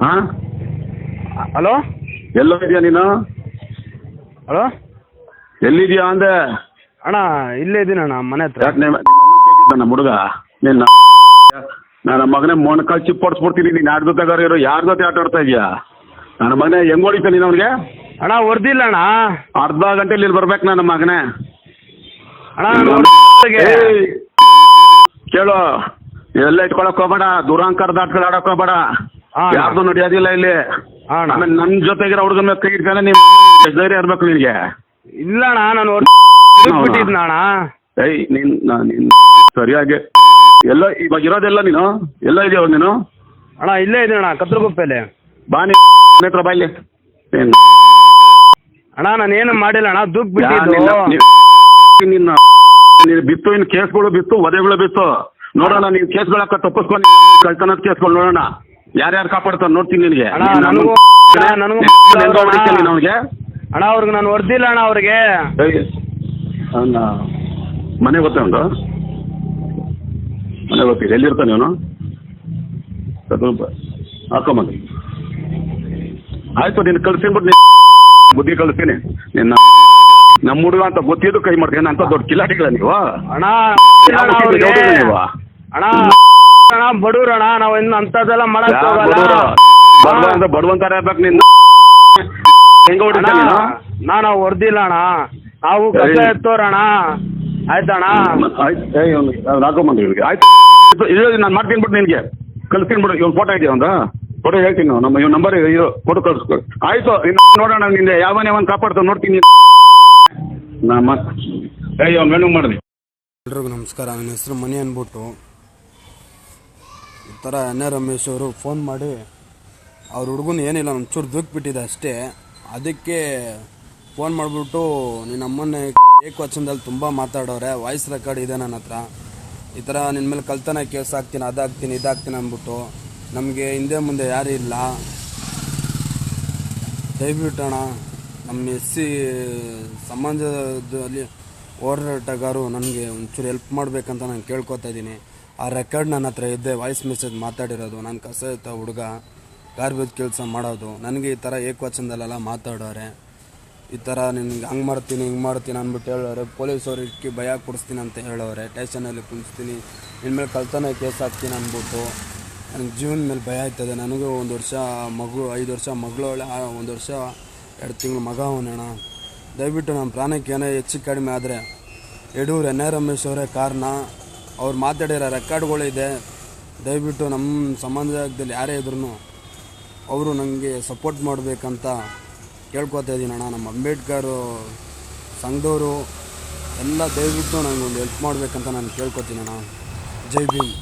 ಹಾಂ ಹಲೋ ಎಲ್ಲೋಗಿದ್ಯಾ ನೀನು? ಹಲೋ ಎಲ್ಲಿದ್ಯಾ ಅಂದೆ? ಅಣ್ಣ ಇಲ್ಲೇ ಇದ್ದೀನಿ ಅಣ್ಣ, ಮನೆ ಹತ್ರ. ಯಾಕೆ ನಿಮ್ಮ ಅಮ್ಮನ ಕೇಳಿದ್ದ ನಮ್ಮ ಹುಡುಗ ನಿನ್ನ ನನ್ನ ಮಗನೇ ಮೊಣಕಾಲು ಚಿಪ್ ಹೊಡ್ಸ್ಬಿಡ್ತೀನಿ. ನೀನು ಯಾರ ಜೊತೆಗಾರ ಇರೋ ಯಾರ ಜೊತೆ ಆಟ ಆಡ್ತಾ ಇದೆಯಾ? ನನ್ನ ಮಗನೇ ಹೆಂಗೆ ಹೊಡಿತ ನೀನು ಅವ್ನಿಗೆ? ಅಣ್ಣ ಹೊರ್ದಿಲ್ಲ ಅಣ್ಣ. ಅರ್ಧ ಗಂಟೆಲಿ ಇಲ್ಲಿ ಬರ್ಬೇಕು ನನ್ನ ಮಗನೇ. ಅಣ್ಣ ಏಯ್, ಕೇಳು, ಎಲ್ಲ ಇಟ್ಕೊಳಕ್ ಹೋಗ್ಬೇಡ, ದುರಾಂಕಾರದ ಆಟಗಳು ಆಡಕ್ ಹೋಗ್ಬೇಡ. ಯಾರ್ದು ನಡೆಯೋದಿಲ್ಲ ಇಲ್ಲಿ. ಆಮೇಲೆ ನನ್ನ ಜೊತೆಗಿರೋ ಹುಡುಗನ ಮೇಲೆ ಕೈ ಇಟ್ಕೊಂಡ್ರೆ ನಿಮ್ಮ ಧೈರ್ಯ ಇರ್ಬೇಕು ನಿನಗೆ. ಇಲ್ಲ ಅಣ್ಣ, ನಾನು ಬಿಟ್ಟಿದ್ನ ಅಣ್ಣ. ಏಯ್ ನೀನು ಸರಿಯಾಗಿ ಎಲ್ಲ ಇವಾಗ ಇರೋದೆಲ್ಲ ನೀನು ಎಲ್ಲ ಇದೆಯಾ ನೀನು? ಅಣ್ಣ ಇಲ್ಲೇ ಇದೀನಿ ಅಣ್ಣ, ಕತ್ರಗುಪ್ಪೆಲೆ. ಬಾ ನೀ ಹತ್ರ ಬಾ ಇಲ್ಲಿ. ಅಣ್ಣ ನಾನು ಏನು ಮಾಡಿಲ್ಲ ಅಣ್ಣ, ದುಡ್ಡು ಬಿಟ್ಟಿದ್ದು. ನಿನ್ನ ನೀನು ಬಿತ್ತು, ಇನ್ನು ಕೇಸ್ಗಳು ಬಿತ್ತು, ವಧೆಗಳು ಬಿತ್ತು. ನೋಡೋಣ ನೀನು ಕೇಸ್ಗಳಕ್ಕ ತಪ್ಪಿಸ್ಕೊಂಡು ಕಳ್ತನದ ಕೇಸ್ಗಳು ನೋಡೋಣ ಯಾರ್ಯಾರು ಕಾಪಾಡ್ತಾರೆ ನೋಡ್ತೀನಿ ನಿನಗೆ. ಅವನಿಗೆ ಅಣ್ಣ ಅವ್ರಿಗೆ ನಾನು ಹೊಡೆದಿಲ್ಲ ಅಣ್ಣ. ಅವ್ರಿಗೆ ಮನೆ ಗೊತ್ತ ಉಂಟು? ಮನೆ ಗೊತ್ತಿದೆ. ಎಲ್ಲಿರ್ತಾನೆ ಅವನು? ಹಾಕೊಂಬಂದು ಆಯ್ತು, ನೀನು ಕಳ್ಸಿನ್ಬಿಟ್ಟು ಬುದ್ಧಿ ಕಳಿಸ್ತೀನಿ. ನಿನ್ನ ನಮ್ಮ ಹುಡುಗ ಅಂತ ಗೊತ್ತಿದ್ದು ಕೈ ಮಾಡ್ತೀನಿ ಅಂತ ದೊಡ್ಡ ಕಿಲಾಟಿಗಳ ನೀವು? ಅಣ್ಣ ನೀವು ಅಣ್ಣ ಬಡವ್ರು ಅಣ್ಣ, ನಾವು ಇನ್ನು ಅಂತದೆಲ್ಲ ಮಾಡಕ್ ಹೋಗಲ್ಲ. ಬಡವಂತಾರ ಇರ್ಬೇಕು ನಿನ್ನ. ಹೆಂಗ ಹೊಡಿತ ನೀನು? ನಾನು ಹೊಡೆದಿಲ್ಲ ಅಣ್ಣ, ನಾವು ಕಸ ಎತ್ತೋರಣ. ಆಯ್ತಣ್ಣ? ಹಾಕೊಂಬಂದು ಇವ್ರಿಗೆ ಆಯ್ತು. ನಾನು ಮಾಡ್ತೀನಿ ಬಿಟ್ಟು ನಿನಗೆ ಕಳಿಸ್ತೀನಿ ಬಿಡು. ಇವ್ನು ಫೋಟೋ ಇದೆಯಾ ಒಂದು? ಫೋಟೋ ಹೇಳ್ತೀನಿ ನಾವು, ನಮ್ಮ ಇವ್ನ ನಂಬರ್ ಇದು, ಫೋಟೋ ಕಳಿಸ್ಕೊ. ಆಯ್ತು, ನೋಡೋಣ ನಿಂದೆ ಯಾವನ್ ಕಾಪಾಡ್ತಾವ ನೋಡ್ತೀನಿ. ನಮ್ಮ ಇವ್ನು ಮೆನು ಮಾಡಿದೆ. ಎಲ್ರಿಗೂ ನಮಸ್ಕಾರ. ನನ್ನ ಹೆಸರು ಮನಿ ಅಂದ್ಬಿಟ್ಟು. ಈ ಥರ ಎನ್ ರಮೇಶ್ ಅವರು ಫೋನ್ ಮಾಡಿ ಅವ್ರ ಹುಡುಗನ ಏನಿಲ್ಲ ಒಂಚೂರು ದುಃಖಬಿಟ್ಟಿದೆ ಅಷ್ಟೇ, ಅದಕ್ಕೆ ಫೋನ್ ಮಾಡಿಬಿಟ್ಟು ನಿನ್ನ ಅಮ್ಮನ ಏಕವಚನದಲ್ಲಿ ತುಂಬ ಮಾತಾಡೋರೆ. ವಾಯ್ಸ್ ರೆಕಾರ್ಡ್ ಇದೆ ನನ್ನ ಹತ್ರ. ಈ ಥರ ನಿನ್ನ ಮೇಲೆ ಕಳ್ತನ ಕೇಸ್ ಹಾಕ್ತೀನಿ, ಅದಾಗ್ತೀನಿ ಇದಾಗ್ತೀನಿ ಅಂದ್ಬಿಟ್ಟು. ನಮಗೆ ಹಿಂದೆ ಮುಂದೆ ಯಾರೂ ಇಲ್ಲ. ದಯವಿಟ್ಟು ಅಣ್ಣ, ನಮ್ಮ SC ಸಮಾಜದಲ್ಲಿ ಹೋರಾಟಗಾರರು ನನಗೆ ಒಂಚೂರು ಹೆಲ್ಪ್ ಮಾಡಬೇಕಂತ ನಾನು ಕೇಳ್ಕೊತಾ ಇದ್ದೀನಿ. ಆ ರೆಕಾರ್ಡ್ ನನ್ನ ಹತ್ರ ಇದ್ದೆ, ವಾಯ್ಸ್ ಮೆಸೇಜ್ ಮಾತಾಡಿರೋದು. ನಾನು ಕಸ ಎತ್ತ ಹುಡುಗ, ಗಾರ್ಬೇಜ್ ಕೆಲಸ ಮಾಡೋದು. ನನಗೆ ಈ ಥರ ಏಕವಚನದಲ್ಲೆಲ್ಲ ಮಾತಾಡೋರೆ. ಈ ಥರ ನಿನ್ಗೆ ಹಂಗೆ ಮಾಡ್ತೀನಿ ಹಿಂಗೆ ಮಾಡ್ತೀನಿ ಅಂದ್ಬಿಟ್ಟು ಹೇಳೋರೆ. ಪೊಲೀಸವ್ರಿಗೆ ಭಯ ಕೊಡಿಸ್ತೀನಿ ಅಂತ ಹೇಳೋರೆ. ಸ್ಟೇಷನಲ್ಲಿ ಕುಣಿಸ್ತೀನಿ, ನಿನ್ನ ಮೇಲೆ ಕಳ್ತನ ಕೇಸ್ ಹಾಕ್ತೀನಿ ಅಂದ್ಬಿಟ್ಟು. ನನಗೆ ಜೀವನ ಮೇಲೆ ಭಯ ಆಯ್ತದೆ. ನನಗೂ 1 ವರ್ಷ ಮಗು, 5 ವರ್ಷ ಮಗಳೊಳೆ, 1 ವರ್ಷ 2 ತಿಂಗಳು ಮಗ ಅವನಣ್ಣ. ದಯವಿಟ್ಟು ನಮ್ಮ ಪ್ರಾಣಕ್ಕೆ ಏನೋ ಹೆಚ್ಚು ಕಡಿಮೆ ಆದರೆ ಯಡೂರು ಎನ್ ರಮೇಶ್ ಅವರೇ ಕಾರಣ. ಅವ್ರು ಮಾತಾಡಿರೋ ರೆಕಾರ್ಡ್ಗಳಿದೆ. ದಯವಿಟ್ಟು ನಮ್ಮ ಸಮಾಜದಲ್ಲಿ ಯಾರೇ ಇದ್ರೂ ಅವರು ನನಗೆ ಸಪೋರ್ಟ್ ಮಾಡಬೇಕಂತ ಕೇಳ್ಕೊತಾ ಇದ್ದೀನಿ ಅಣ್ಣ. ನಮ್ಮ ಅಂಬೇಡ್ಕರ್ ಸಂಘದವರು ಎಲ್ಲ ದಯವಿಟ್ಟು ನನಗೊಂದು ಹೆಲ್ಪ್ ಮಾಡಬೇಕಂತ ನಾನು ಕೇಳ್ಕೊತೀನಿ ಅಣ್ಣ. ಜೈ ಭೀಮ್.